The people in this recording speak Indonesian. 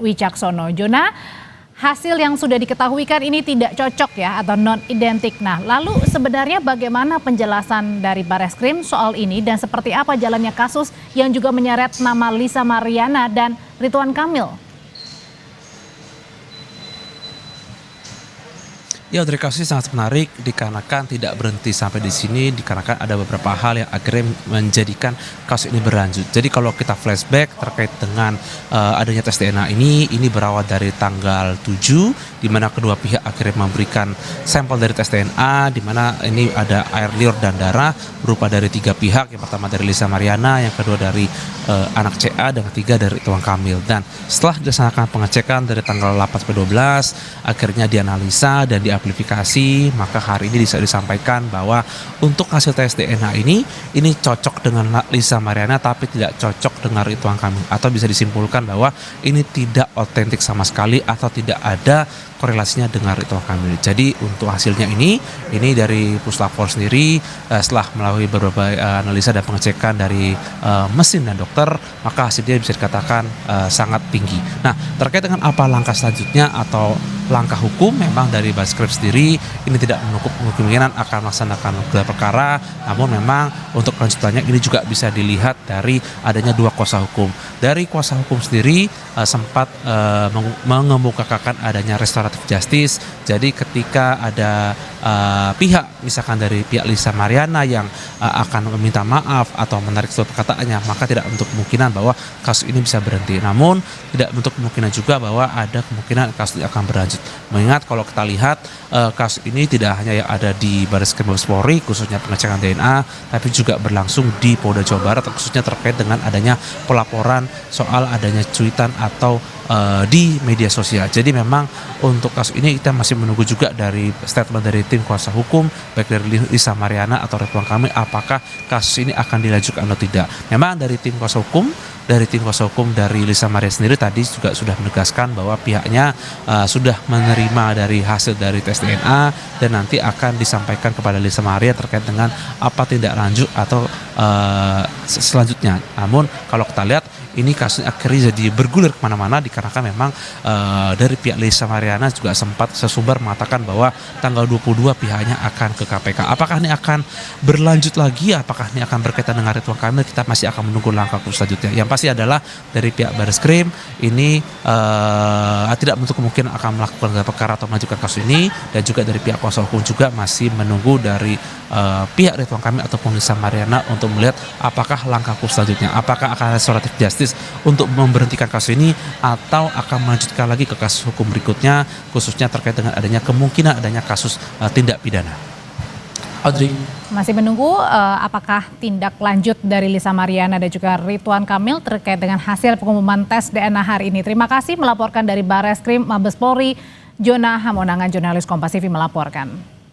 Wicaksono. Jona, hasil yang sudah diketahui kan ini tidak cocok ya atau non identik. Nah, lalu sebenarnya bagaimana penjelasan dari Bareskrim soal ini dan seperti apa jalannya kasus yang juga menyeret nama Lisa Mariana dan Ridwan Kamil? Ya, Audrey, kasusnya sangat menarik dikarenakan tidak berhenti sampai di sini, dikarenakan ada beberapa hal yang akhirnya menjadikan kasus ini berlanjut. Jadi kalau kita flashback terkait dengan adanya tes DNA ini berawal dari tanggal 7, di mana kedua pihak akhirnya memberikan sampel dari tes DNA, di mana ini ada air liur dan darah berupa dari 3 pihak. Yang pertama dari Lisa Mariana, yang kedua dari anak CA, dan ketiga dari Ridwan Kamil. Dan setelah dilaksanakan pengecekan dari tanggal 8 sampai 12, akhirnya dianalisa dan diamplifikasi, maka hari ini bisa disampaikan bahwa untuk hasil tes DNA ini cocok dengan Lisa Mariana tapi tidak cocok dengan Ridwan Kamil, atau bisa disimpulkan bahwa ini tidak otentik sama sekali atau tidak ada korelasinya dengan Ridwan Kamil. Jadi untuk hasilnya ini dari Puslapor sendiri setelah melalui beberapa analisa dan pengecekan dari mesin dan dokter, maka hasilnya bisa dikatakan sangat tinggi. Nah, terkait dengan apa langkah selanjutnya atau langkah hukum, memang dari Bareskrim sendiri ini tidak menutup kemungkinan akan melaksanakan gelar perkara, namun memang untuk kelanjutannya ini juga bisa dilihat dari adanya 2 kuasa hukum. Dari kuasa hukum sendiri sempat mengemukakan adanya restoratif justice. Jadi ketika ada pihak, misalkan dari pihak Lisa Mariana yang akan meminta maaf atau menarik suatu perkataannya, maka tidak untuk kemungkinan bahwa kasus ini bisa berhenti. Namun tidak untuk kemungkinan juga bahwa ada kemungkinan kasus ini akan berlanjut. Mengingat kalau kita lihat kasus ini tidak hanya yang ada di Bareskrim Mabes Polri khususnya pengecekan DNA, tapi juga berlangsung di Polda Jawa Barat, khususnya terkait dengan adanya pelaporan soal adanya cuitan atau di media sosial. Jadi memang untuk kasus ini kita masih menunggu juga dari statement dari tim kuasa hukum, baik dari Lisa Mariana atau Ridwan Kamil, apakah kasus ini akan dilanjutkan atau tidak. Memang dari tim kuasa hukum dari Lisa Mariana sendiri tadi juga sudah menegaskan bahwa pihaknya sudah menerima dari hasil dari tes DNA dan nanti akan disampaikan kepada Lisa Mariana terkait dengan apa tindak lanjut atau selanjutnya. Namun kalau kita lihat ini kasusnya akhirnya jadi bergulir kemana-mana dikarenakan memang dari pihak Lisa Mariana juga sempat sesumber mengatakan bahwa tanggal 22 pihaknya akan ke KPK. Apakah ini akan berlanjut lagi? Apakah ini akan berkaitan dengan Ridwan Kamil? Kita masih akan menunggu langkah selanjutnya. Yang pasti adalah dari pihak Bareskrim ini tidak menutup kemungkinan akan melakukan gelar perkara atau melanjutkan kasus ini, dan juga dari pihak kuasa hukum juga masih menunggu dari pihak Ridwan Kamil ataupun Lisa Mariana untuk melihat apakah langkah selanjutnya, apakah akan ada restoratif justice untuk memberhentikan kasus ini atau akan melanjutkan lagi ke kasus hukum berikutnya, khususnya terkait dengan adanya kemungkinan adanya kasus tindak pidana. Audrey. Masih menunggu apakah tindak lanjut dari Lisa Mariana dan juga Ridwan Kamil terkait dengan hasil pengumuman tes DNA hari ini. Terima kasih melaporkan dari Bareskrim Mabes Polri, Jona Hamonangan, jurnalis Kompas TV melaporkan.